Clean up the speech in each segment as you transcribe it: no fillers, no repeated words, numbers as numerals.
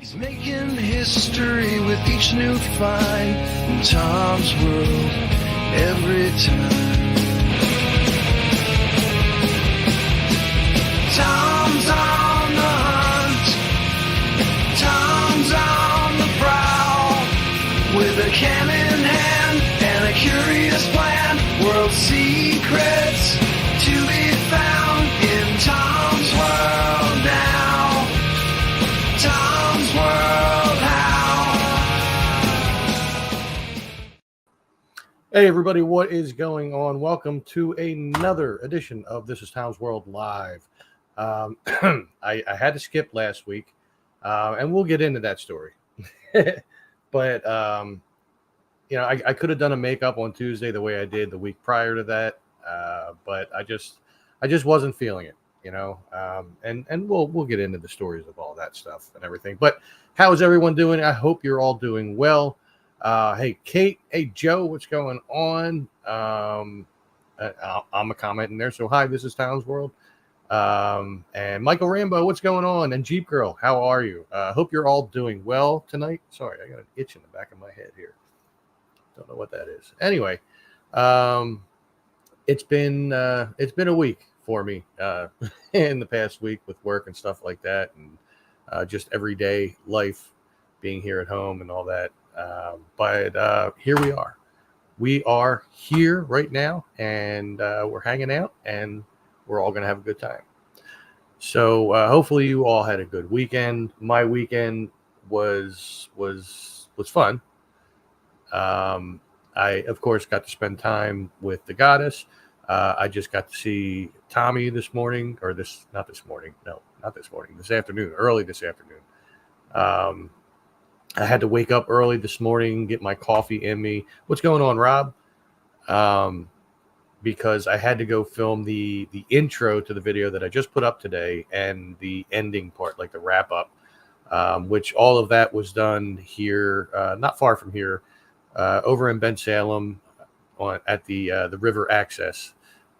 He's making history with each new find in Tom's world every time. Tom's on the hunt. Tom's on the prowl with a can in hand and a curious plan. World secrets to be found in Tom's world now. Tom's World How. Hey everybody, what is going on? Welcome to another edition of This is Tom's World Live. I had to skip last week, and we'll get into that story. But I could have done a makeup on Tuesday the way I did the week prior to that, but I just wasn't feeling it. And we'll get into the stories of all that stuff and everything. But how is everyone doing? I hope you're all doing well. Hey, Kate. Hey, Joe. What's going on? I'm a comment in there. So, hi, this is Tom's World. And Michael Rambo, what's going on? And Jeep Girl, how are you? Hope you're all doing well tonight. Sorry, I got an itch in the back of my head here. Don't know what that is. Anyway, it's been a week for me in the past week with work and stuff like that, and just everyday life, being here at home and all that. But here we are. We are here right now, and we're hanging out, and we're all going to have a good time. So hopefully you all had a good weekend. My weekend was fun. I, of course, got to spend time with the goddess. I just got to see Tommy this morning, or this afternoon, early this afternoon. I had to wake up early this morning, get my coffee in me. What's going on, Rob? Because I had to go film the intro to the video that I just put up today and the ending part, like the wrap up, which all of that was done here, not far from here, over in Bensalem at the river access,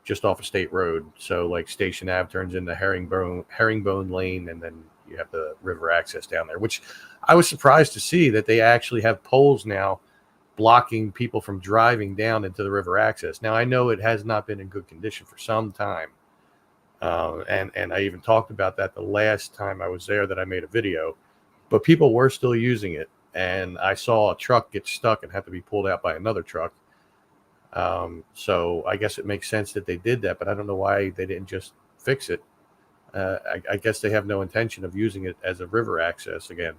just off of State Road. So like Station Ave turns into Herringbone Lane, and then you have the river access down there, which I was surprised to see that they actually have poles now blocking people from driving down into the river access. Now, I know it has not been in good condition for some time. And I even talked about that the last time I was there that I made a video, but people were still using it. And I saw a truck get stuck and have to be pulled out by another truck. So I guess it makes sense that they did that, but I don't know why they didn't just fix it. I guess they have no intention of using it as a river access again.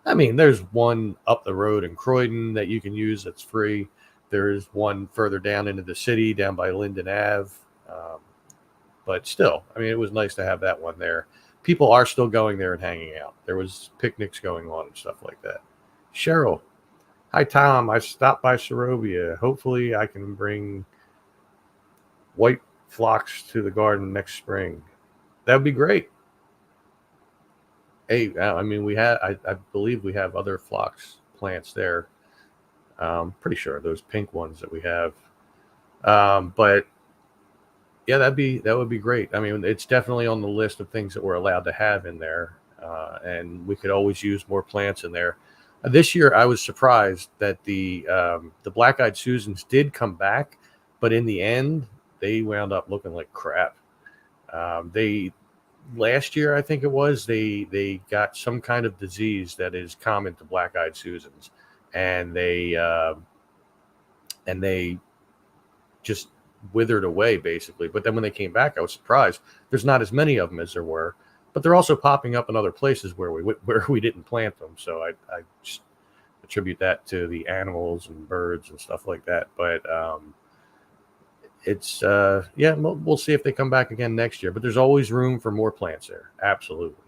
I mean, there's one up the road in Croydon that you can use that's free. There's one further down into the city, down by Linden Ave. But still, I mean, it was nice to have that one there. People are still going there and hanging out. There was picnics going on and stuff like that. Cheryl, hi, Tom. I stopped by Sorobia. Hopefully I can bring white phlox to the garden next spring. That would be great. Hey, I mean, I believe we have other phlox plants there. Pretty sure those pink ones that we have. But yeah, that would be great. I mean, it's definitely on the list of things that we're allowed to have in there. And we could always use more plants in there. This year, I was surprised that the black-eyed Susans did come back, but in the end, they wound up looking like crap. Last year, I think it was, they got some kind of disease that is common to black-eyed Susans, and they just withered away basically. But then when they came back, I was surprised. There's not as many of them as there were, but they're also popping up in other places where we didn't plant them. So I just attribute that to the animals and birds and stuff like that. But it's we'll see if they come back again next year. But there's always room for more plants there, absolutely.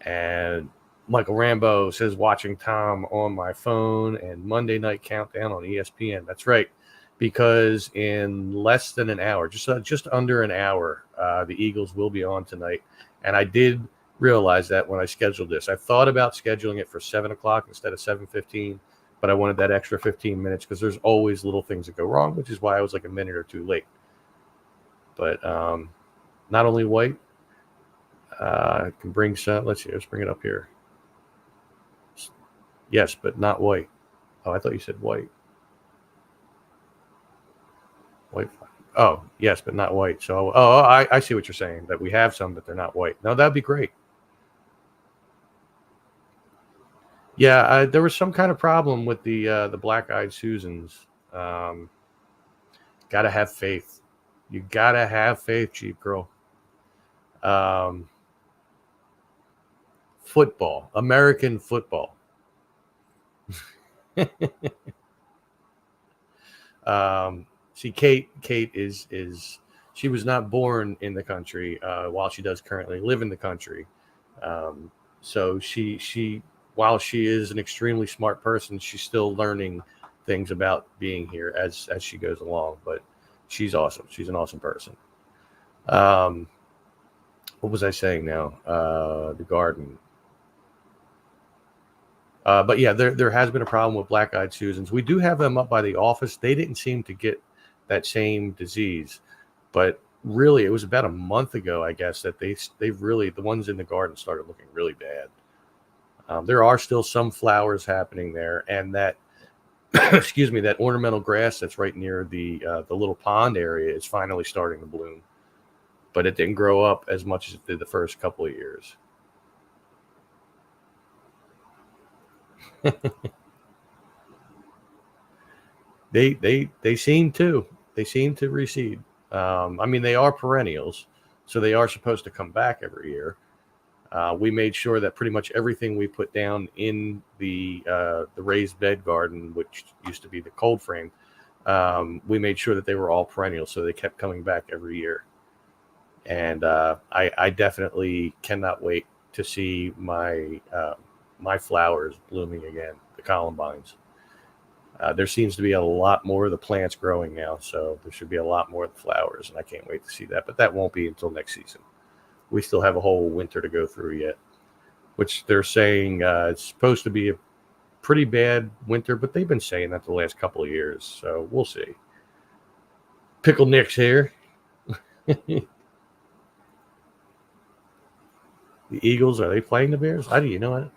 And Michael Rambo says, watching Tom on my phone and Monday Night Countdown on ESPN. That's right, because in less than an hour, just under an hour, the Eagles will be on tonight. And I did realize that when I scheduled this. I thought about scheduling it for 7 o'clock instead of 7:15, but I wanted that extra 15 minutes because there's always little things that go wrong, which is why I was like a minute or two late. But not only white, can bring some. Let's see. Let's bring it up here. Yes, but not white. Oh, I thought you said white. White. Oh, yes, but not white. So, I see what you're saying. That we have some, but they're not white. No, that'd be great. Yeah, there was some kind of problem with the black-eyed Susans. Um, gotta have faith. You gotta have faith, cheap girl. Um, Football, American football. See, Kate is she was not born in the country, while she does currently live in the country. Um, so she while she is an extremely smart person, she's still learning things about being here as she goes along. But she's awesome. She's an awesome person. Um, what was I saying now? The garden. But yeah, there has been a problem with black-eyed Susans. We do have them up by the office. They didn't seem to get that same disease, but really, it was about a month ago, I guess, that they've really, the ones in the garden started looking really bad. There are still some flowers happening there, and that excuse me, that ornamental grass that's right near the little pond area is finally starting to bloom, but it didn't grow up as much as it did the first couple of years. They seem to recede. I mean, they are perennials, so they are supposed to come back every year. We made sure that pretty much everything we put down in the raised bed garden, which used to be the cold frame, we made sure that they were all perennials, so they kept coming back every year. And I definitely cannot wait to see my flowers blooming again, the columbines. There seems to be a lot more of the plants growing now, so there should be a lot more of the flowers, and I can't wait to see that. But that won't be until next season. We still have a whole winter to go through yet, which they're saying it's supposed to be a pretty bad winter, but they've been saying that the last couple of years, so we'll see. Pickle Nick's here. The Eagles, are they playing the Bears? How do you know it?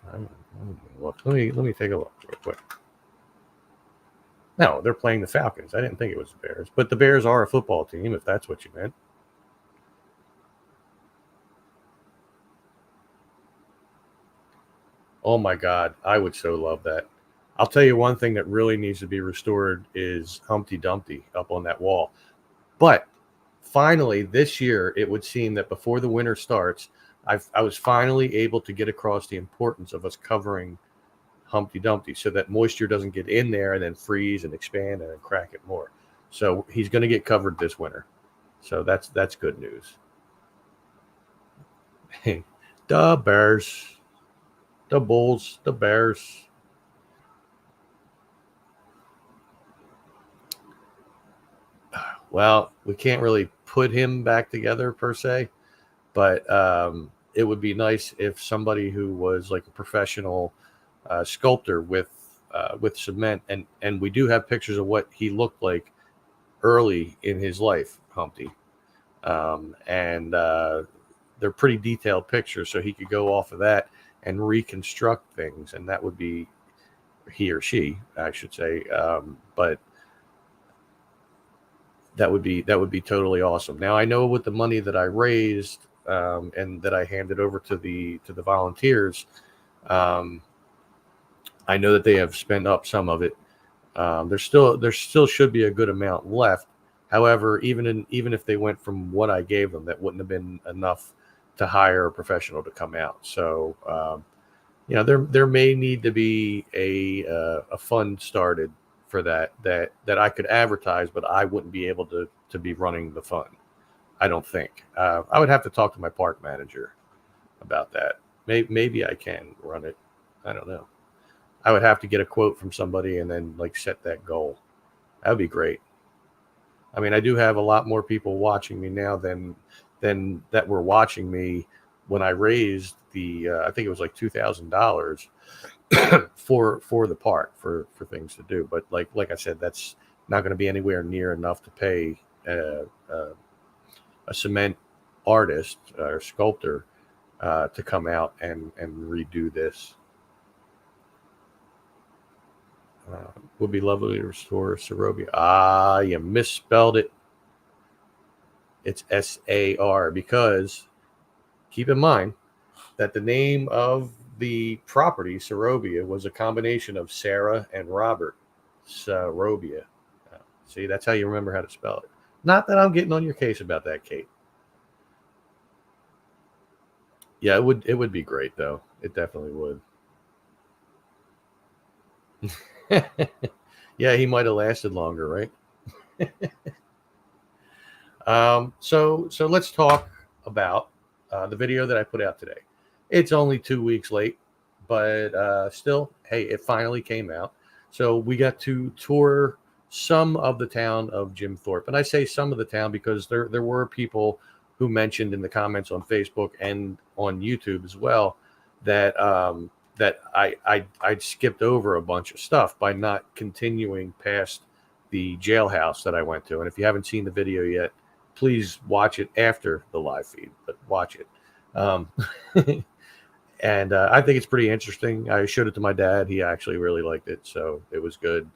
Look, let me take a look real quick. No, they're playing the Falcons. I didn't think it was the Bears, but the Bears are a football team, if that's what you meant. Oh my God, I would so love that. I'll tell you one thing that really needs to be restored is Humpty Dumpty up on that wall. But finally, this year, it would seem that before the winter starts, I was finally able to get across the importance of us covering Humpty Dumpty so that moisture doesn't get in there and then freeze and expand and then crack it more. So he's going to get covered this winter. So that's good news. The Bears, the Bulls, the Bears. Well, we can't really put him back together per se, but it would be nice if somebody who was like a professional sculptor with cement, and we do have pictures of what he looked like early in his life, Humpty, and they're pretty detailed pictures, so he could go off of that and reconstruct things, and that would be he or she, I should say, but that would be totally awesome. Now I know with the money that I raised and that I handed over to the volunteers. I know that they have spent up some of it. There still should be a good amount left. However, even if they went from what I gave them, that wouldn't have been enough to hire a professional to come out. So there may need to be a fund started for that I could advertise, but I wouldn't be able to be running the fund. I don't think. I would have to talk to my park manager about that. Maybe I can run it. I don't know. I would have to get a quote from somebody and then like set that goal. That would be great. I mean, I do have a lot more people watching me now than that were watching me when I raised the I think it was like $2,000 for the park for things to do. But like I said, that's not going to be anywhere near enough to pay a cement artist or sculptor to come out and redo this. Would be lovely to restore Sarobia. Ah, you misspelled it. It's SAR, because keep in mind that the name of the property, Sarobia, was a combination of Sarah and Robert. Sarobia. See, that's how you remember how to spell it. Not that I'm getting on your case about that, Kate. Yeah, it would be great though. It definitely would. Yeah, he might have lasted longer, right? So let's talk about the video that I put out today. It's only 2 weeks late, but still, hey, it finally came out. So we got to tour some of the town of Jim Thorpe, and I say some of the town because there were people who mentioned in the comments on Facebook and on YouTube as well that that I skipped over a bunch of stuff by not continuing past the jailhouse that I went to. And if you haven't seen the video yet, please watch it after the live feed, but watch it. Um, and I think it's pretty interesting. I showed it to my dad. He actually really liked it, so it was good.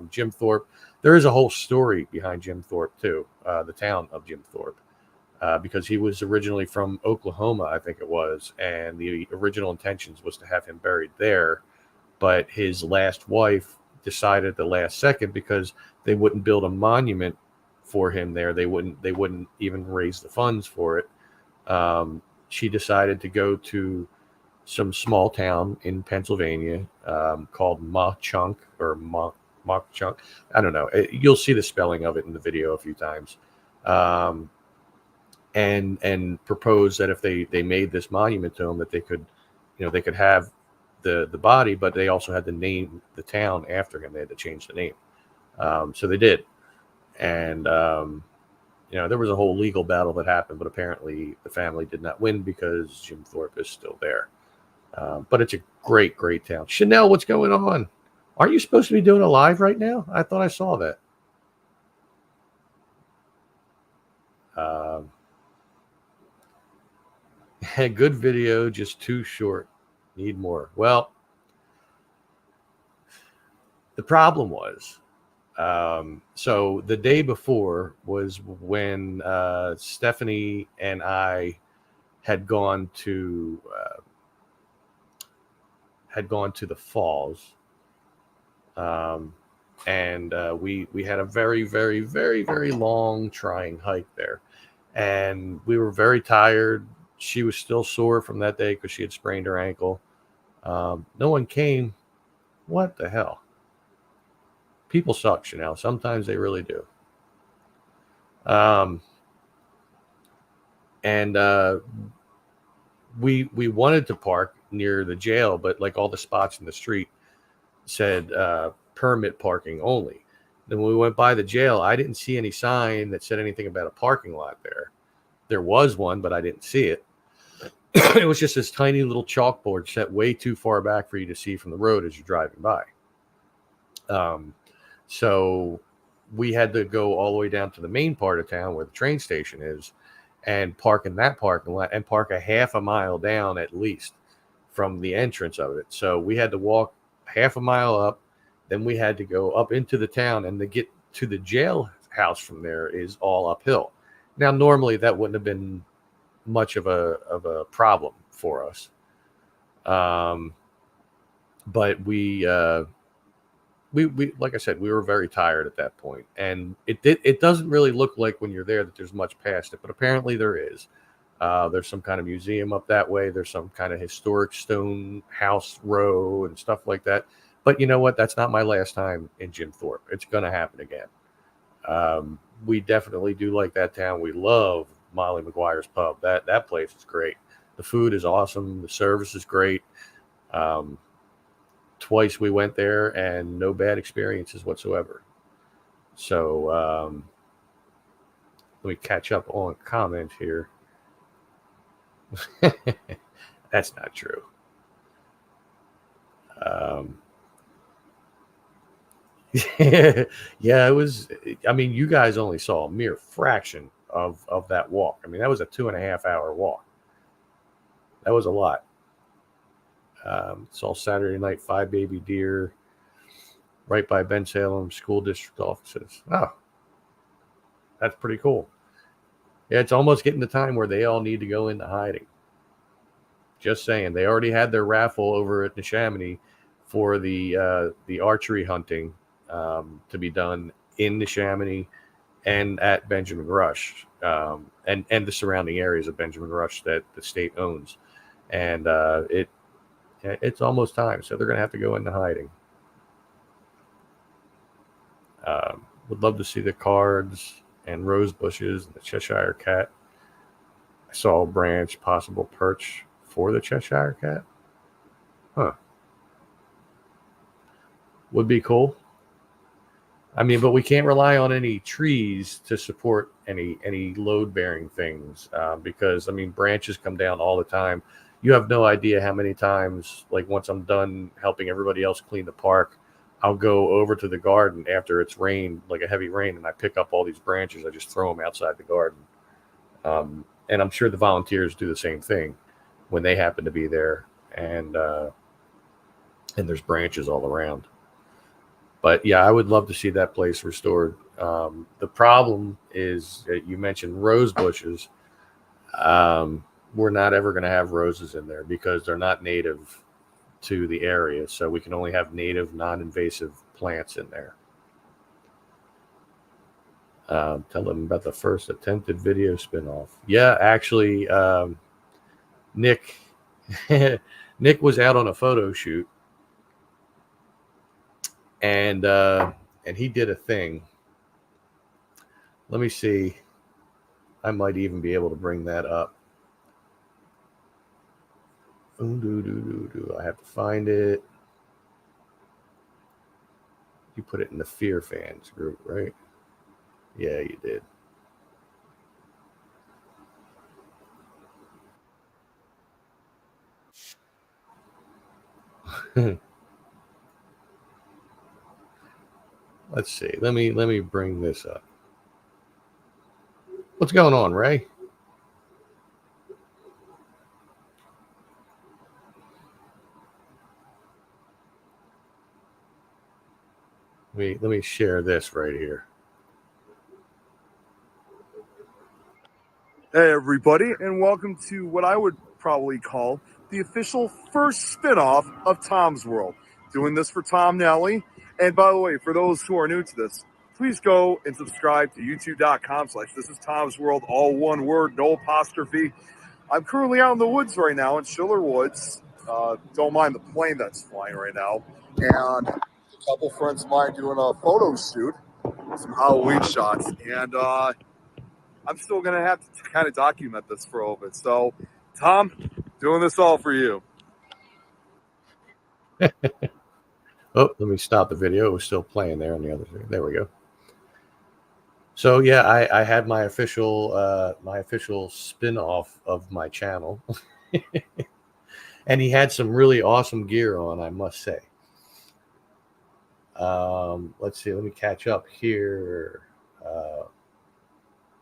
Jim Thorpe, there is a whole story behind Jim Thorpe too, the town of Jim Thorpe, because he was originally from Oklahoma, I think it was, and the original intentions was to have him buried there, but his last wife decided at the last second, because they wouldn't build a monument for him there. They wouldn't even raise the funds for it. She decided to go to some small town in Pennsylvania called Mauchunk or Mauchunk. I don't know. You'll see the spelling of it in the video a few times. And proposed that if they made this monument to him, that they could have the body, but they also had to name the town after him. They had to change the name. So they did. And there was a whole legal battle that happened, but apparently the family did not win because Jim Thorpe is still there. But it's a great, great town. Chanel, what's going on? Are you supposed to be doing a live right now? I thought I saw that. Good video, just too short. Need more. Well, the problem was, so the day before was when Stephanie and I had gone to the falls, and we had a very, very, very, very long, trying hike there, and we were very tired. She was still sore from that day because she had sprained her ankle. No one came. What the hell? People suck, Chanel. Sometimes they really do. And we wanted to park near the jail, but like all the spots in the street said permit parking only. Then when we went by the jail, I didn't see any sign that said anything about a parking lot there. There was one, but I didn't see it. It was just this tiny little chalkboard set way too far back for you to see from the road as you're driving by. So we had to go all the way down to the main part of town where the train station is and park in that parking lot and park a half a mile down at least from the entrance of it. So we had to walk half a mile up. Then we had to go up into the town, and to get to the jailhouse from there is all uphill. Now, normally that wouldn't have been much of a problem for us. But we like I said, we were very tired at that point, and it doesn't really look like when you're there that there's much past it, but apparently there is. There's some kind of museum up that way. There's some kind of historic stone house row and stuff like that. But you know what? That's not my last time in Jim Thorpe. It's going to happen again. We definitely do like that town. We love Molly McGuire's Pub. That place is great. The food is awesome. The service is great. Twice we went there and no bad experiences whatsoever. So let me catch up on comment here. That's not true. Yeah, it was. I mean, you guys only saw a mere fraction of that walk. I mean, that was a 2.5 hour walk. That was a lot. Saw Saturday night 5 baby deer. right by Ben Salem School District offices. Oh, that's pretty cool. Yeah, it's almost getting the time where they all need to go into hiding. Just saying, they already had their raffle over at Neshaminy for the archery hunting to be done in Neshaminy and at Benjamin Rush, and the surrounding areas of Benjamin Rush that the state owns, and it's almost time, so they're going to have to go into hiding. Would love to see the cards and rose bushes and the Cheshire Cat. I saw a branch, possible perch for the Cheshire Cat. Huh. Would be cool. I mean, but we can't rely on any trees to support any load-bearing things because, I mean, branches come down all the time. You have no idea how many times, like once I'm done helping everybody else clean the park, I'll go over to the garden after it's rained, like a heavy rain, and I pick up all these branches. I just throw them outside the garden. And I'm sure the volunteers do the same thing when they happen to be there, and there's branches all around. But yeah, I would love to see that place restored. The problem is that you mentioned rose bushes. We're not ever going to have roses in there because they're not native to the area. So we can only have native, non-invasive plants in there. Tell them about the first attempted video spinoff. Yeah, actually, Nick was out on a photo shoot. And he did a thing. Let me see. I might even be able to bring that up. I have to find it. You put it in the Fear Fans group, right? Yeah, you did. Let's see. Let me bring this up. What's going on, Ray? Let me share this right here. Hey everybody, and welcome to what I would probably call the official first spinoff of Tom's World. Doing this for Tom Nelly. And by the way, for those who are new to this, please go and subscribe to youtube.com/This Is Tom's World, all one word, no apostrophe. I'm currently out in the woods right now in Schiller Woods. Don't mind the plane that's flying right now. And a couple friends of mine doing a photo shoot, some Halloween shots. And I'm still going to have to kind of document this for a little bit. So, Tom, doing this all for you. Oh, let me stop the video. It was still playing there on the other thing. There we go. So yeah, I had my official spin-off of my channel. And he had some really awesome gear on, I must say. Let's see, let me catch up here.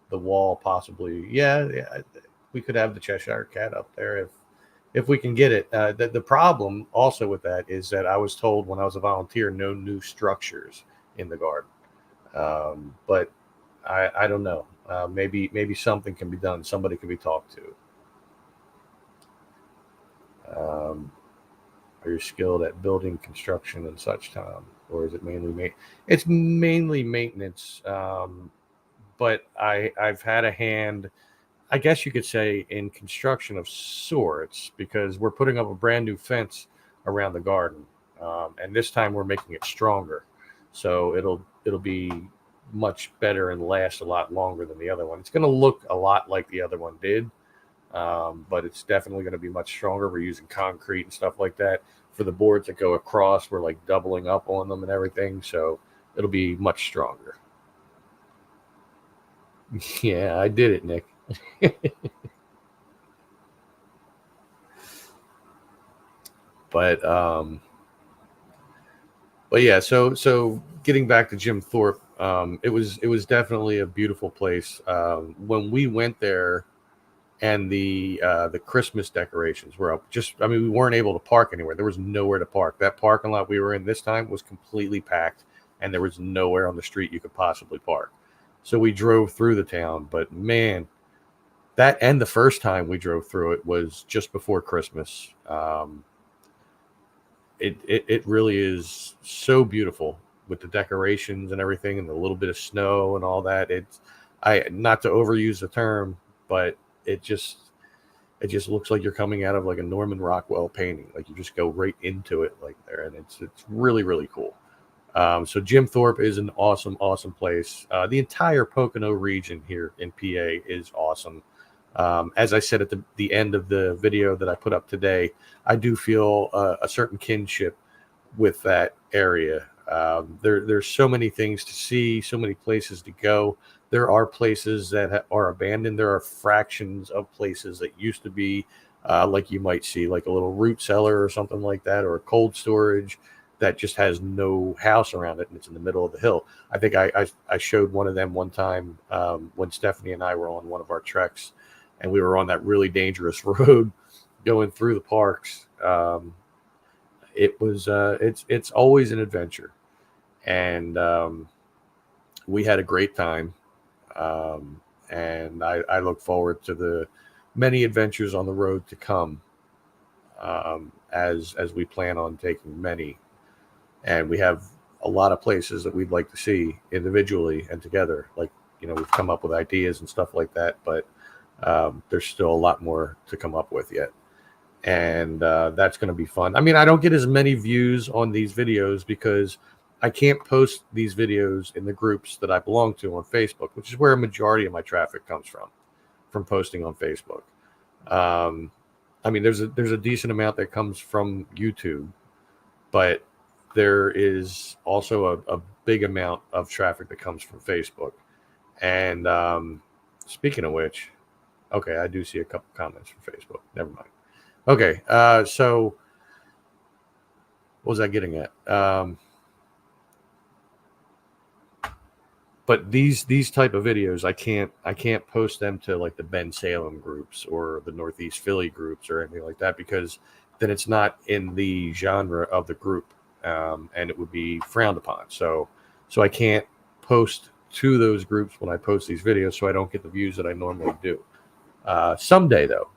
The wall, possibly. Yeah, we could have the Cheshire Cat up there if we can get it. The problem also with that is that I was told when I was a volunteer, no new structures in the garden. But I don't know. Maybe something can be done. Somebody can be talked to. Are you skilled at building, construction, and such, Tom? Or is it mainly It's mainly maintenance. But I've had a hand, I guess you could say, in construction of sorts, because we're putting up a brand new fence around the garden, and this time we're making it stronger, so it'll be much better and last a lot longer than the other one. It's going to look a lot like the other one did, but it's definitely going to be much stronger. We're using concrete and stuff like that for the boards that go across. We're like doubling up on them and everything, so it'll be much stronger. Yeah, I did it, Nick. But yeah, so getting back to Jim Thorpe, it was definitely a beautiful place. When we went there, and the Christmas decorations were up. We weren't able to park anywhere. There was nowhere to park. That parking lot we were in this time was completely packed, and there was nowhere on the street you could possibly park. So we drove through the town, but man, that and the first time we drove through it was just before Christmas. It really is so beautiful with the decorations and everything, and the little bit of snow and all that. I not to overuse the term, but it just looks like you're coming out of like a Norman Rockwell painting. Like you just go right into it like there, and it's really, really cool. So Jim Thorpe is an awesome place. The entire Pocono region here in PA is awesome. As I said at the end of the video that I put up today, I do feel a certain kinship with that area. There's so many things to see, so many places to go. There are places that are abandoned. There are fractions of places that used to be, like you might see, like a little root cellar or something like that, or a cold storage that just has no house around it, and it's in the middle of the hill. I think I showed one of them one time when Stephanie and I were on one of our treks, and we were on that really dangerous road going through the parks. It's always an adventure, and we had a great time. And I look forward to the many adventures on the road to come, as we plan on taking many. And we have a lot of places that we'd like to see individually and together. Like, we've come up with ideas and stuff like that, but there's still a lot more to come up with yet. And that's going to be fun. I mean, I don't get as many views on these videos because I can't post these videos in the groups that I belong to on Facebook, which is where a majority of my traffic comes from posting on Facebook. I mean, there's a decent amount that comes from YouTube, but there is also a big amount of traffic that comes from Facebook. And speaking of which, okay, I do see a couple comments from Facebook. Never mind. Okay, so what was I getting at? But these type of videos, I can't post them to like the Ben Salem groups or the Northeast Philly groups or anything like that, because then it's not in the genre of the group, and it would be frowned upon. So I can't post to those groups when I post these videos, so I don't get the views that I normally do. Someday though,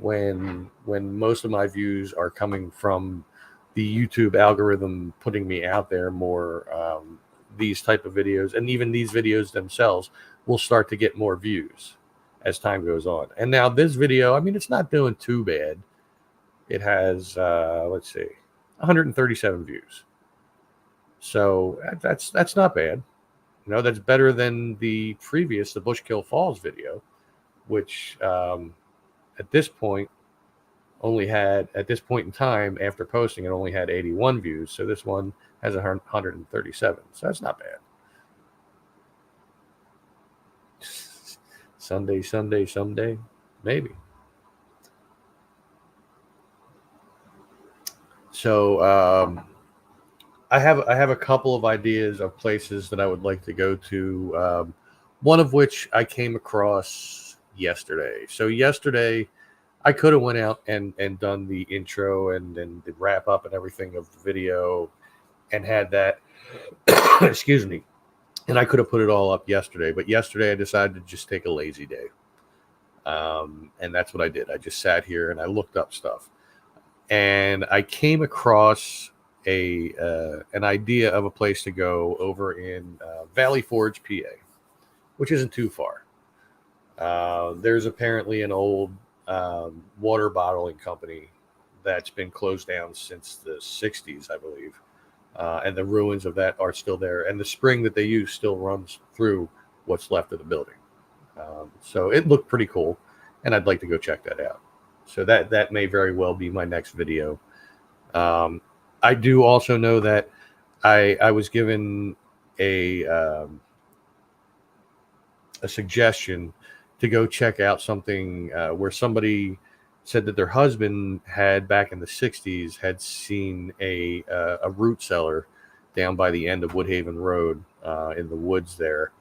when most of my views are coming from the YouTube algorithm putting me out there more, these type of videos, and even these videos themselves will start to get more views as time goes on. And now this video, I mean, it's not doing too bad. It has, let's see, 137 views. So that's not bad. That's better than the previous, the Bushkill Falls video, which at this point in time, after posting, it only had 81 views. So this one has 137. So that's not bad. Someday, maybe. So I have a couple of ideas of places that I would like to go to. One of which I came across yesterday. So yesterday, I could have went out and done the intro and the wrap up and everything of the video and had that, excuse me, and I could have put it all up yesterday. But yesterday I decided to just take a lazy day. And that's what I did. I just sat here and I looked up stuff. And I came across an idea of a place to go over in Valley Forge, PA, which isn't too far. There's apparently an old water bottling company that's been closed down since the 60s, I believe. And the ruins of that are still there. And the spring that they use still runs through what's left of the building. So it looked pretty cool, and I'd like to go check that out. So that may very well be my next video. I do also know that I was given a suggestion to go check out something where somebody said that their husband had, back in the 60s, had seen a root cellar down by the end of Woodhaven Road in the woods there.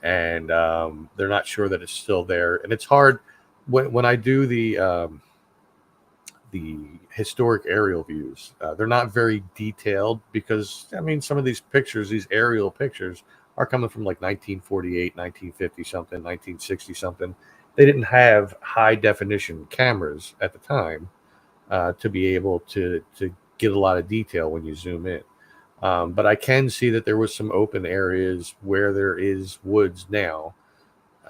and they're not sure that it's still there. And it's hard when I do the historic aerial views. They're not very detailed because, I mean, some of these pictures, these aerial pictures, are coming from like 1948, 1950 something, 1960 something. They didn't have high definition cameras at the time to be able to get a lot of detail when you zoom in. But I can see that there was some open areas where there is woods now,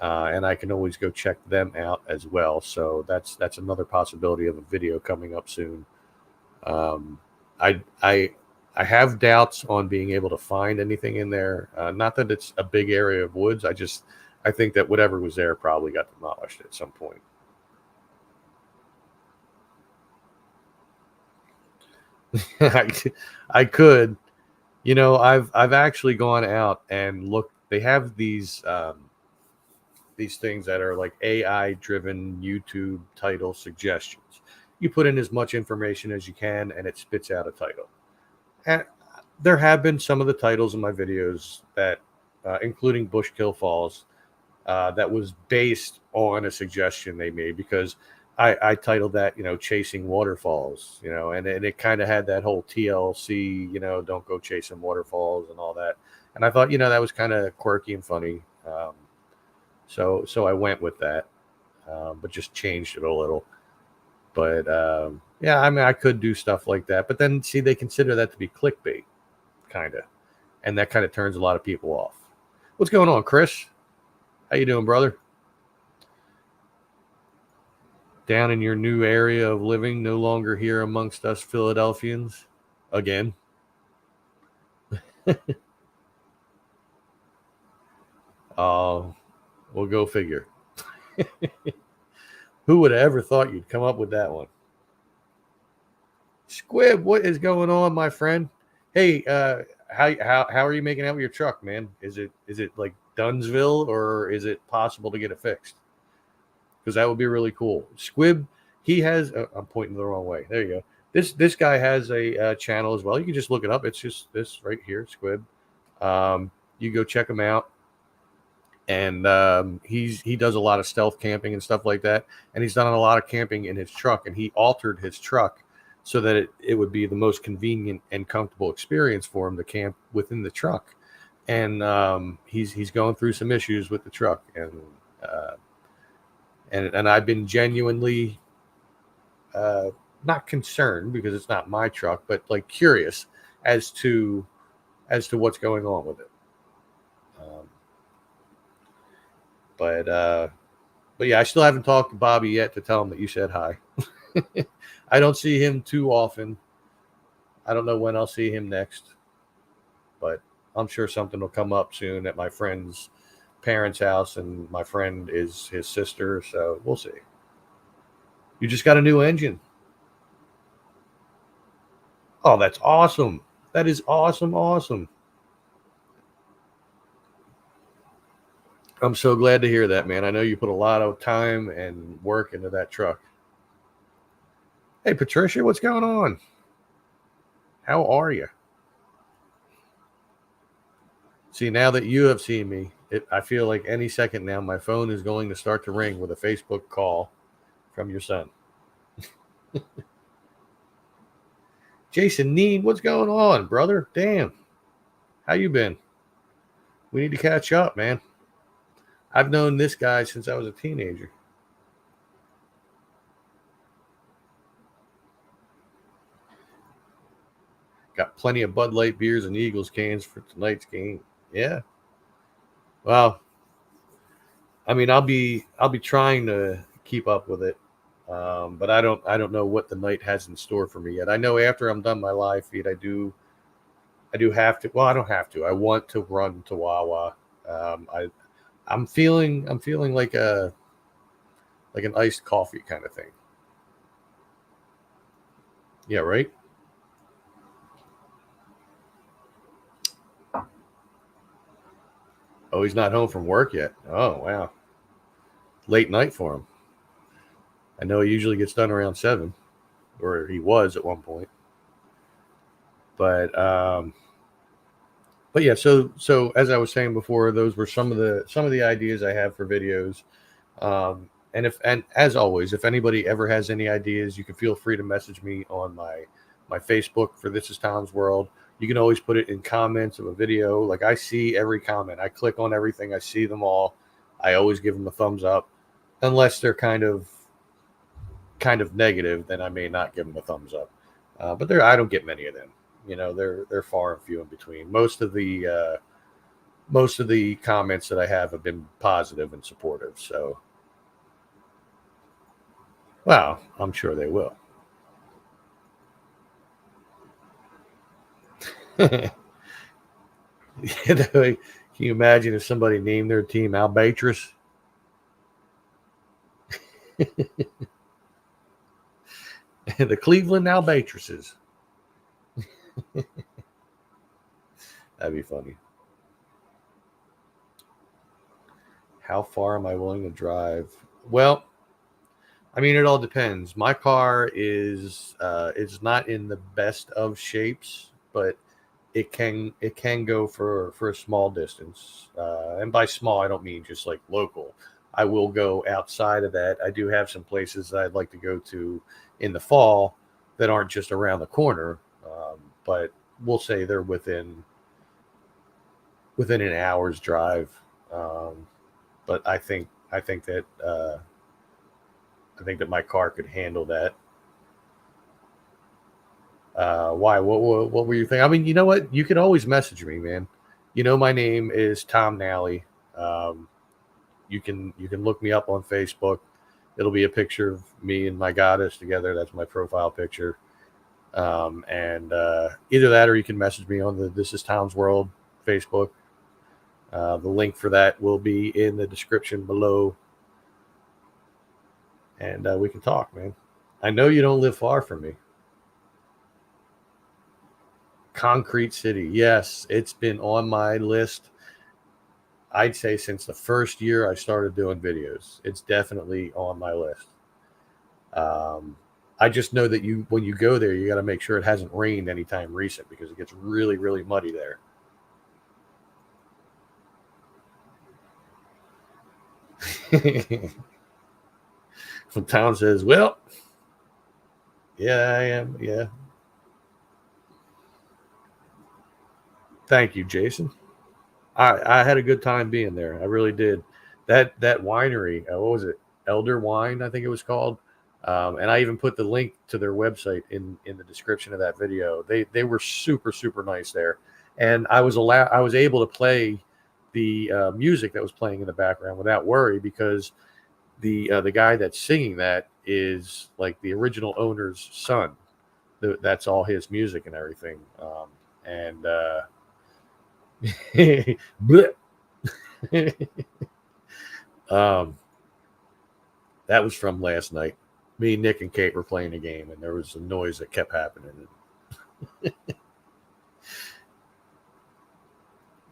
and I can always go check them out as well. So that's another possibility of a video coming up soon. I have doubts on being able to find anything in there. Not that it's a big area of woods. I think that whatever was there probably got demolished at some point. I could, I've actually gone out and looked. They have these things that are like AI driven YouTube title suggestions. You put in as much information as you can and it spits out a title. And there have been some of the titles in my videos that, including Bushkill Falls, that was based on a suggestion they made, because I titled that, Chasing Waterfalls, and it kind of had that whole TLC, don't go chasing waterfalls and all that. And I thought, that was kind of quirky and funny. So I went with that, but just changed it a little. But yeah, I mean, I could do stuff like that. But then, see, they consider that to be clickbait, kind of. And that kind of turns a lot of people off. What's going on, Chris? How you doing, brother? Down in your new area of living, no longer here amongst us Philadelphians again. We'll go figure. Who would have ever thought you'd come up with that one? Squib, what is going on, my friend? Hey, how are you making out with your truck, man? Is it like Dunsville, or is it possible to get it fixed? Because that would be really cool. Squib, he has. I'm pointing the wrong way. There you go. This guy has a channel as well. You can just look it up. It's just this right here, Squib. You go check him out. And he does a lot of stealth camping and stuff like that. And he's done a lot of camping in his truck. And he altered his truck so that it would be the most convenient and comfortable experience for him to camp within the truck. And he's going through some issues with the truck. And I've been genuinely not concerned, because it's not my truck, but like curious as to what's going on with it. But yeah, I still haven't talked to Bobby yet to tell him that you said hi. I don't see him too often. I don't know when I'll see him next, but I'm sure something will come up soon at my friend's parents' house, and my friend is his sister, so we'll see. You just got a new engine. Oh, that's awesome. That is awesome. I'm so glad to hear that, man. I know you put a lot of time and work into that truck. Hey, Patricia, what's going on? How are you? See, now that you have seen me, I feel like any second now my phone is going to start to ring with a Facebook call from your son. Jason Neen, what's going on, brother? Damn. How you been? We need to catch up, man. I've known this guy since I was a teenager. Got plenty of Bud Light beers and Eagles cans for tonight's game. Yeah. Well, I mean, I'll be trying to keep up with it, but I don't know what the night has in store for me yet. I know after I'm done my live feed, I do have to. Well, I don't have to. I want to run to Wawa. I'm feeling like an iced coffee kind of thing. Yeah, right? Oh, he's not home from work yet. Oh, wow. Late night for him. I know he usually gets done around 7, or he was at one point. But But yeah, so as I was saying before, those were some of the ideas I have for videos. And as always, if anybody ever has any ideas, you can feel free to message me on my Facebook for This Is Tom's World. You can always put it in comments of a video. Like, I see every comment. I click on everything. I see them all. I always give them a thumbs up, unless they're kind of negative. Then I may not give them a thumbs up. But I don't get many of them. You know, they're far and few in between. Most of the comments that I have been positive and supportive. So, well, I'm sure they will. Can you imagine if somebody named their team Albatross? The Cleveland Albatrosses. That'd be funny. How far am I willing to drive? Well, I mean, it all depends. My car is not in the best of shapes, but it can go for a small distance. And by small, I don't mean just like local. I will go outside of that. I do have some places that I'd like to go to in the fall that aren't just around the corner, but we'll say they're within an hour's drive. But I think that my car could handle that. Why? What were you thinking? I mean, you know what? You can always message me, man. You know, my name is Tom Nally. You can look me up on Facebook. It'll be a picture of me and my goddess together. That's my profile picture. And either that, or you can message me on the This Is Tom's World Facebook. The link for that will be in the description below. And we can talk, man. I know you don't live far from me. Concrete City. Yes, it's been on my list, I'd say, since the first year I started doing videos. It's definitely on my list. I just know that when you go there, you got to make sure it hasn't rained anytime recent, because it gets really, really muddy there. From Town says, well, yeah, I am. Yeah. Thank you, Jason. I had a good time being there. I really did. That winery, what was it? Elder Wine, I think it was called. And I even put the link to their website in the description of that video. They were super, super nice there. And I was able to play the music that was playing in the background without worry, because the guy that's singing that is like the original owner's son. That's all his music and everything. That was from last night. Me, Nick, and Kate were playing a game, and there was a noise that kept happening.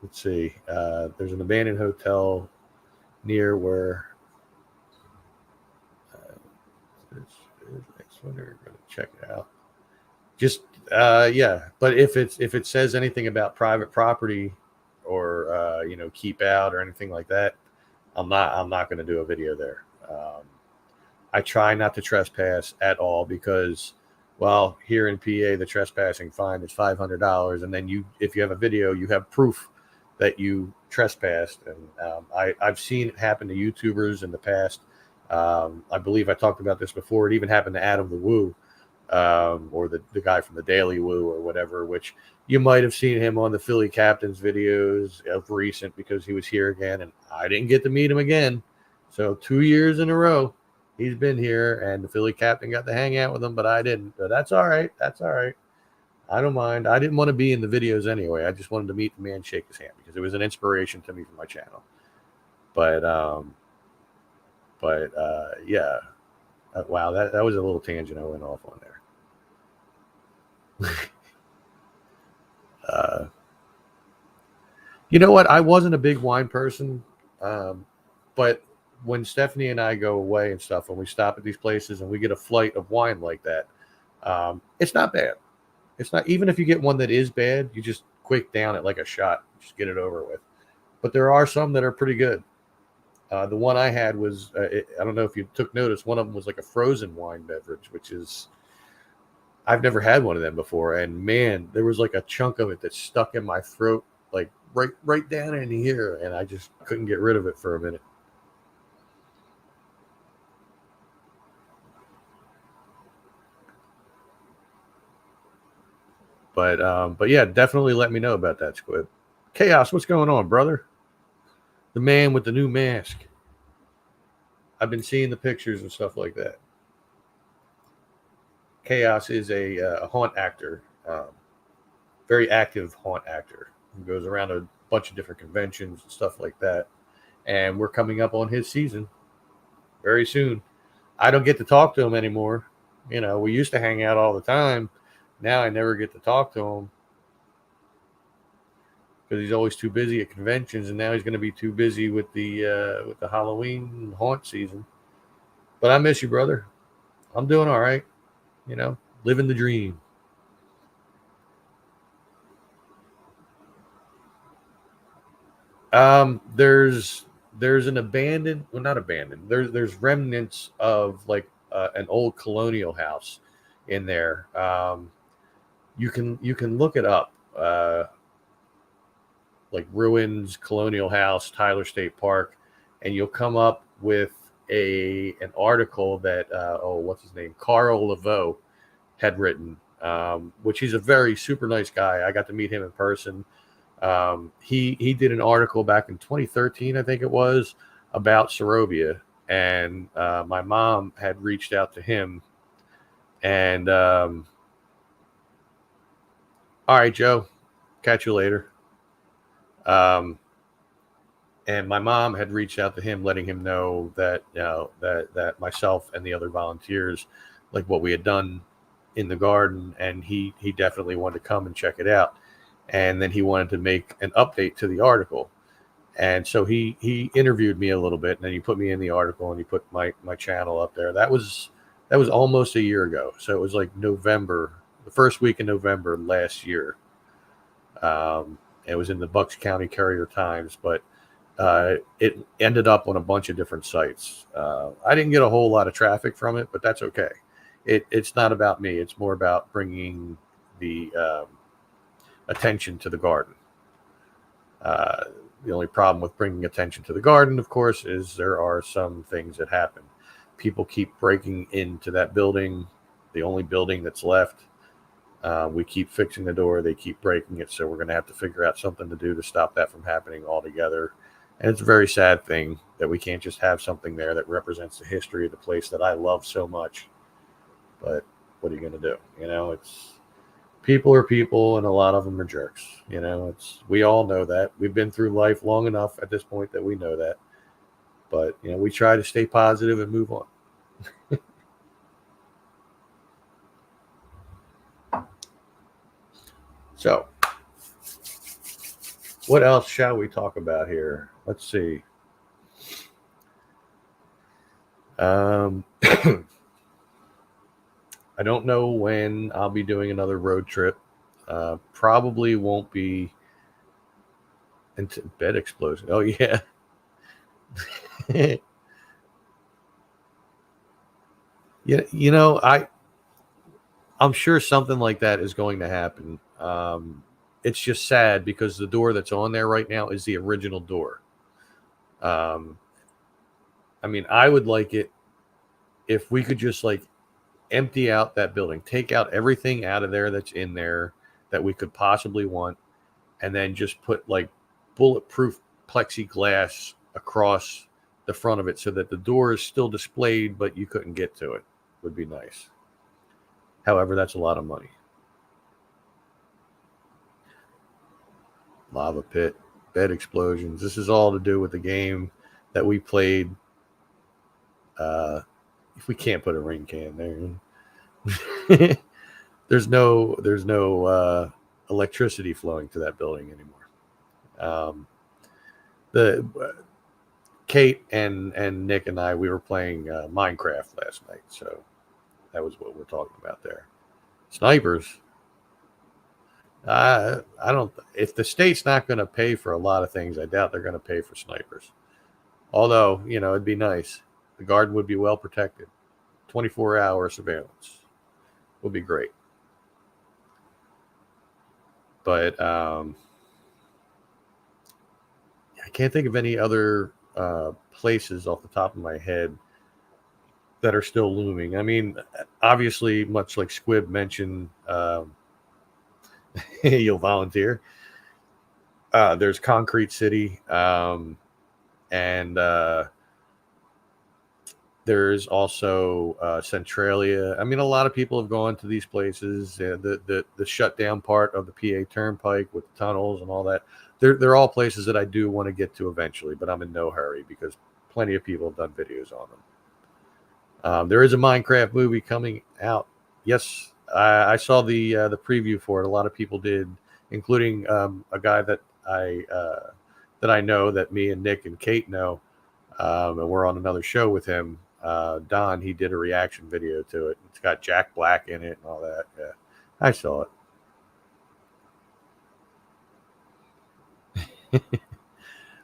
Let's see. There's an abandoned hotel near where. Next one, we're going to check it out. Just yeah, but if it says anything about private property or keep out or anything like that, I'm not going to do a video there. I try not to trespass at all, because, well, here in PA, the trespassing fine is $500, and then if you have a video, you have proof that you trespassed. And I've seen it happen to YouTubers in the past. I believe I talked about this before. It even happened to Adam the Woo, or the guy from the Daily Woo or whatever, which you might have seen him on the Philly Captains videos of recent, because he was here again, and I didn't get to meet him again. So 2 years in a row, he's been here, and the Philly Captain got to hang out with him, but I didn't. But that's all right. That's all right. I don't mind. I didn't want to be in the videos anyway. I just wanted to meet the man, shake his hand, because it was an inspiration to me for my channel. But yeah. Wow, that was a little tangent I went off on there. You know what? I wasn't a big wine person, but when Stephanie and I go away and stuff, when we stop at these places and we get a flight of wine like that, it's not bad. It's not, even if you get one that is bad, you just quick down it like a shot, just get it over with. But there are some that are pretty good. The one I had was, I don't know if you took notice, one of them was like a frozen wine beverage, which is, I've never had one of them before. And man, there was like a chunk of it that stuck in my throat, like right down in here. And I just couldn't get rid of it for a minute. But yeah, definitely let me know about that, Squid. Chaos, what's going on, brother? The man with the new mask. I've been seeing the pictures and stuff like that. Chaos is a haunt actor, very active haunt actor who goes around a bunch of different conventions and stuff like that. And we're coming up on his season very soon. I don't get to talk to him anymore. You know, we used to hang out all the time. Now I never get to talk to him because he's always too busy at conventions, and now he's going to be too busy with the Halloween haunt season. But I miss you, brother. I'm doing all right. You know, living the dream. There's an abandoned, well, not abandoned. There's remnants of like an old colonial house in there. You can look it up. Like ruins, colonial house, Tyler State Park, and you'll come up with an article that what's his name, Carl Laveau had written, which he's a very super nice guy. I got to meet him in person. He did an article back in 2013, I think it was, about Sorovia, and my mom had reached out to him, and all right, Joe, catch you later. And my mom had reached out to him, letting him know that, you know, that myself and the other volunteers, like what we had done in the garden, and he definitely wanted to come and check it out. And then he wanted to make an update to the article. And so he interviewed me a little bit, and then he put me in the article, and he put my channel up there. That was almost a year ago. So it was like November, the first week in November last year. It was in the Bucks County Courier Times, but it ended up on a bunch of different sites. I didn't get a whole lot of traffic from it, but that's okay. It's not about me. It's more about bringing the attention to the garden. The only problem with bringing attention to the garden, of course, is there are some things that happen. People keep breaking into that building, the only building that's left. We keep fixing the door. They keep breaking it. So we're going to have to figure out something to do to stop that from happening altogether. And it's a very sad thing that we can't just have something there that represents the history of the place that I love so much. But what are you going to do? You know, it's people are people, and a lot of them are jerks. You know, we all know that. We've been through life long enough at this point that we know that. But, you know, we try to stay positive and move on. So, what else shall we talk about here? Let's see. I don't know when I'll be doing another road trip. Probably won't be into bed explosion. Oh yeah. Yeah, you know, I'm sure something like that is going to happen. It's just sad because the door that's on there right now is the original door. I mean, I would like it if we could just like empty out that building, take out everything out of there that's in there that we could possibly want, and then just put like bulletproof plexiglass across the front of it so that the door is still displayed, but you couldn't get to it. Would be nice. However, that's a lot of money. Lava pit, bed explosions. This is all to do with the game that we played. If we can't put a ring can there, there's no electricity flowing to that building anymore. Kate and Nick and I, we were playing Minecraft last night, so that was what we're talking about there. Snipers. I don't. If the state's not going to pay for a lot of things, I doubt they're going to pay for snipers. Although, it'd be nice. The garden would be well protected. 24-hour surveillance would be great. But I can't think of any other places off the top of my head that are still looming. I mean, obviously, much like Squib mentioned, you'll volunteer. There's Concrete City, and there's also Centralia. I mean, a lot of people have gone to these places. The shutdown part of the PA Turnpike with the tunnels and all that. They're all places that I do want to get to eventually, but I'm in no hurry because plenty of people have done videos on them. There is a Minecraft movie coming out. Yes, I saw the preview for it. A lot of people did, including a guy that I know, that me and Nick and Kate know, and we're on another show with him. Don, he did a reaction video to it. It's got Jack Black in it and all that. Yeah, I saw it.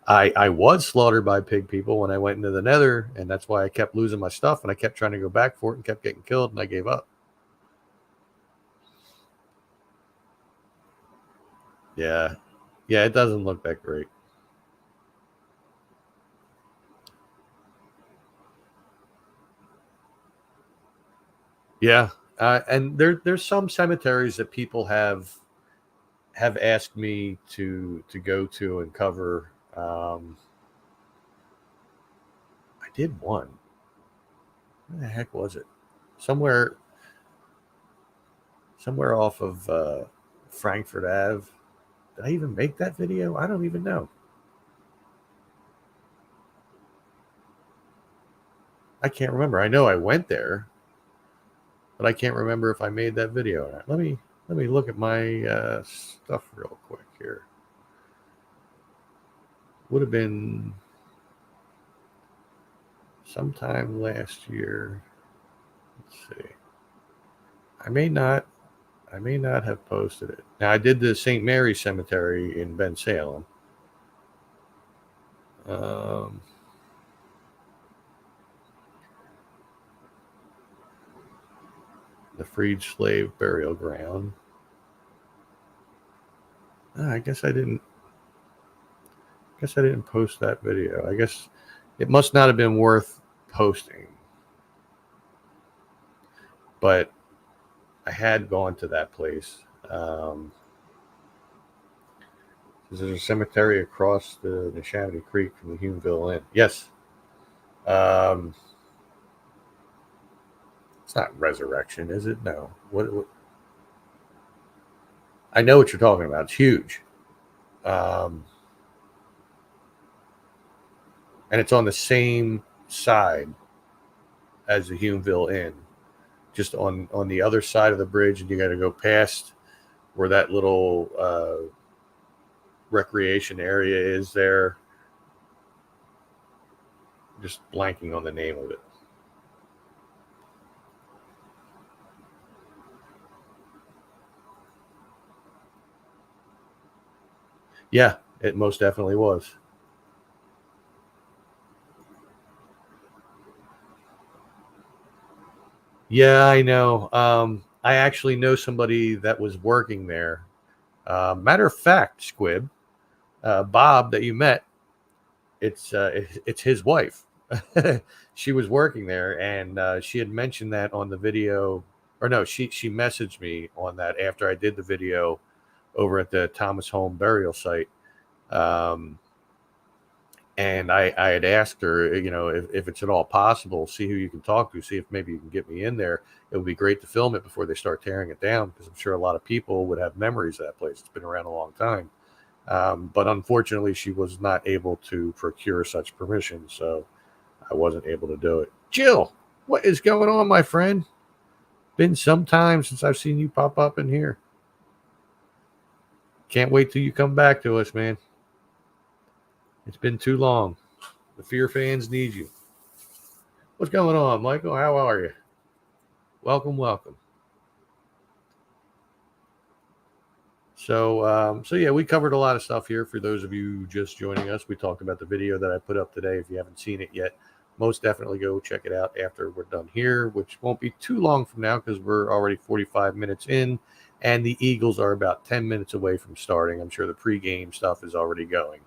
I was slaughtered by pig people when I went into the Nether, and that's why I kept losing my stuff, and I kept trying to go back for it and kept getting killed, and I gave up. Yeah, it doesn't look that great. Yeah, and there's some cemeteries that people have asked me to go to and cover. I did one. Where the heck was it? Somewhere off of Frankfurt Ave. Did I even make that video? I don't even know. I can't remember. I know I went there, but I can't remember if I made that video or not. Let me look at my stuff real quick here. Would have been sometime last year. Let's see. I may not have posted it. Now I did the St. Mary's Cemetery in Bensalem. The freed slave burial ground. I guess I didn't post that video. I guess it must not have been worth posting. But I had gone to that place. There's a cemetery across the Neshaminy Creek from the Humeville Inn. Yes. It's not Resurrection, is it? No. What? I know what you're talking about. It's huge. And it's on the same side as the Humeville Inn, just on the other side of the bridge, and you got to go past where that little recreation area is there. Just blanking on the name of it. Yeah, it most definitely was. Yeah, I know. I actually know somebody that was working there. Matter of fact, Squib, Bob that you met, it's his wife. She was working there, and she had mentioned that on the video, or no, she messaged me on that after I did the video over at the Thomas Home burial site. And I had asked her, if it's at all possible, see who you can talk to, see if maybe you can get me in there. It would be great to film it before they start tearing it down, because I'm sure a lot of people would have memories of that place. It's been around a long time. But unfortunately, she was not able to procure such permission, so I wasn't able to do it. Jill, what is going on, my friend? Been some time since I've seen you pop up in here. Can't wait till you come back to us, man. It's been too long. The Fear fans need you. What's going on, Michael? How are you? Welcome. So yeah, we covered a lot of stuff here. For those of you just joining us, we talked about the video that I put up today. If you haven't seen it yet, most definitely go check it out after we're done here, which won't be too long from now because we're already 45 minutes in, and the Eagles are about 10 minutes away from starting. I'm sure the pregame stuff is already going.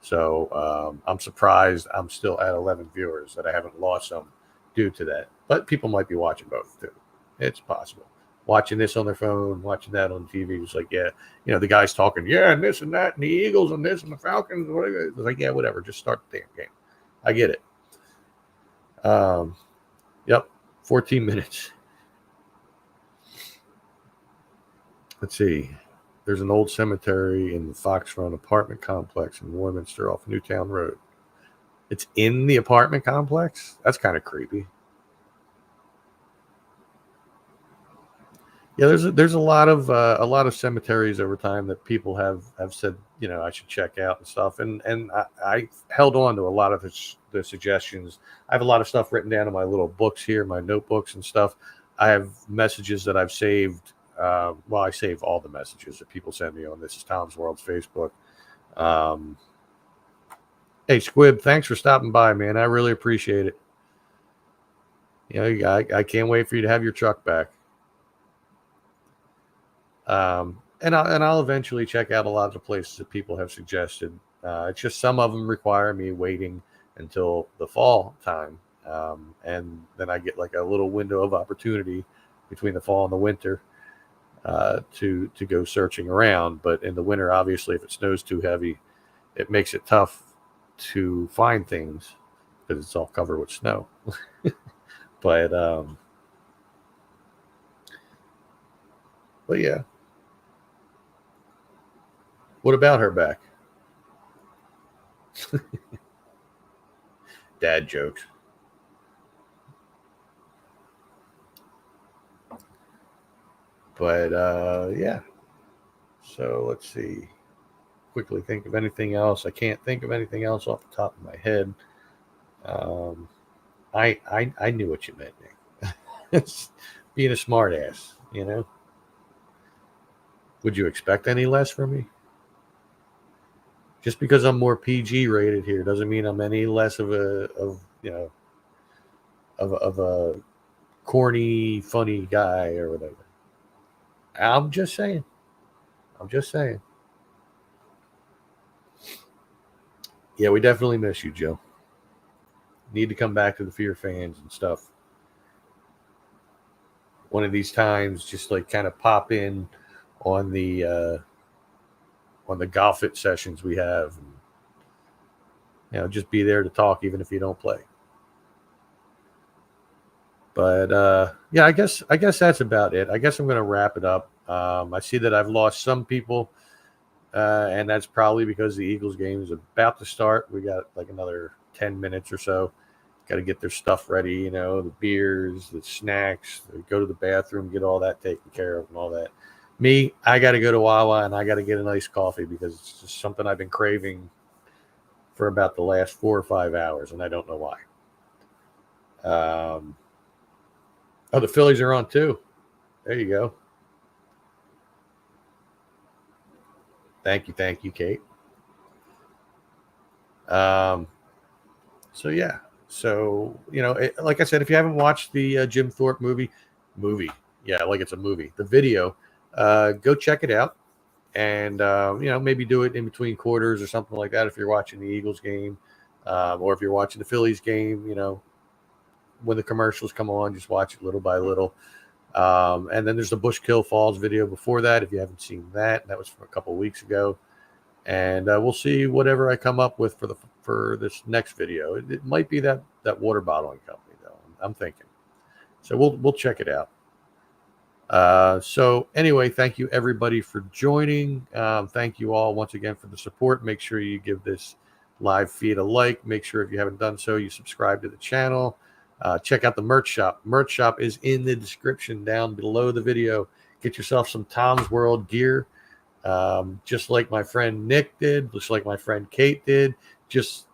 So I'm surprised I'm still at 11 viewers, that I haven't lost some due to that. But people might be watching both too. It's possible. Watching this on their phone, watching that on TV, it's like, yeah, the guy's talking, yeah, and this and that, and the Eagles and this and the Falcons. It's like, yeah, whatever. Just start the damn game. I get it. Yep, 14 minutes. Let's see. There's an old cemetery in the Foxfront apartment complex in Warminster off Newtown Road. It's in the apartment complex? That's kind of creepy. Yeah, there's a lot of cemeteries over time that people have said, I should check out and stuff. And I held on to a lot of the suggestions. I have a lot of stuff written down in my little books here, my notebooks and stuff. I have messages that I've saved. I save all the messages that people send me on This Is Tom's World's Facebook. Hey, Squib, thanks for stopping by, man. I really appreciate it. I can't wait for you to have your truck back. And I'll eventually check out a lot of the places that people have suggested. It's just some of them require me waiting until the fall time. And then I get like a little window of opportunity between the fall and the winter to go searching around. But in the winter, obviously, if it snows too heavy, it makes it tough to find things because it's all covered with snow. But yeah. What about her back? Dad jokes. But yeah. So let's see. Quickly think of anything else. I can't think of anything else off the top of my head. I knew what you meant, Nick. Being a smart ass, Would you expect any less from me? Just because I'm more PG rated here doesn't mean I'm any less of a corny, funny guy or whatever. I'm just saying. Yeah, we definitely miss you, Joe. Need to come back to the Fear fans and stuff. One of these times, just like kind of pop in on the golf it sessions we have, and, just be there to talk even if you don't play. But yeah, I guess that's about it. I guess I'm going to wrap it up. I see that I've lost some people, and that's probably because the Eagles game is about to start. We got like another 10 minutes or so. Got to get their stuff ready, the beers, the snacks, go to the bathroom, get all that taken care of and all that. Me, I got to go to Wawa and I got to get a nice coffee because it's just something I've been craving for about the last 4 or 5 hours, and I don't know why. The Phillies are on too. There you go. Thank you, Kate. So yeah. So, like I said, if you haven't watched the Jim Thorpe movie, yeah, like it's a movie, the video, go check it out. And, maybe do it in between quarters or something like that if you're watching the Eagles game, or if you're watching the Phillies game, when the commercials come on, just watch it little by little. And then there's the Bushkill Falls video before that. If you haven't seen that, that was from a couple of weeks ago. And we'll see whatever I come up with for this next video. It might be that water bottling company, though. I'm thinking. So we'll check it out. So anyway, thank you everybody for joining. Thank you all once again for the support. Make sure you give this live feed a like. Make sure if you haven't done so, you subscribe to the channel. Check out the merch shop. Merch shop is in the description down below the video. Get yourself some Tom's World gear. Just like my friend Nick did, just like my friend Kate did, just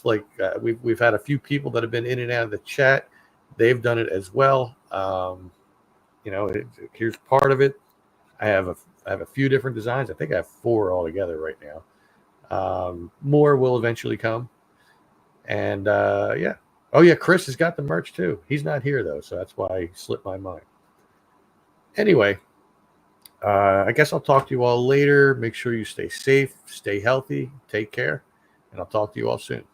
like we've had a few people that have been in and out of the chat. They've done it as well. Here's part of it. I have I have a few different designs. I think I have 4 altogether right now. More will eventually come. And yeah. Oh, yeah, Chris has got the merch too. He's not here, though, so that's why he slipped my mind. Anyway, I guess I'll talk to you all later. Make sure you stay safe, stay healthy, take care, and I'll talk to you all soon.